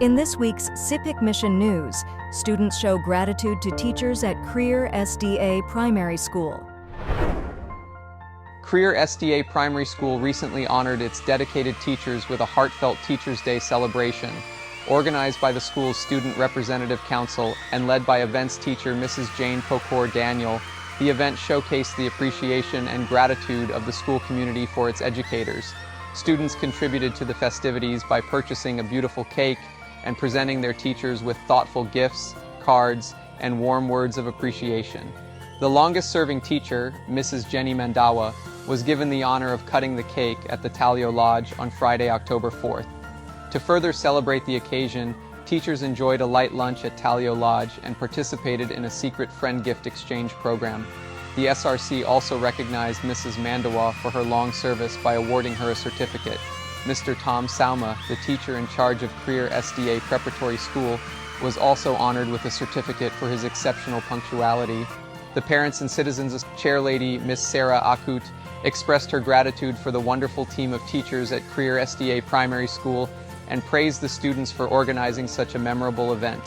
In this week's Sepik Mission news, students show gratitude to teachers at Kreer SDA Primary School. Kreer SDA Primary School recently honored its dedicated teachers with a heartfelt Teachers' Day celebration, organized by the school's Student Representative Council and led by events teacher Mrs. Jane Pokor Daniel. The event showcased the appreciation and gratitude of the school community for its educators. Students contributed to the festivities by purchasing a beautiful cake and presenting their teachers with thoughtful gifts, cards, and warm words of appreciation. The longest-serving teacher, Mrs. Jenny Mandawa, was given the honor of cutting the cake at the Talio Lodge on Friday, October 4th. To further celebrate the occasion, teachers enjoyed a light lunch at Talio Lodge and participated in a secret friend gift exchange program. The SRC also recognized Mrs. Mandawa for her long service by awarding her a certificate. Mr. Tom Sauma, the teacher in charge of Kreer SDA Preparatory School, was also honored with a certificate for his exceptional punctuality. The Parents and Citizens Chairlady, Miss Sarah Akut, expressed her gratitude for the wonderful team of teachers at Kreer SDA Primary School and praised the students for organizing such a memorable event.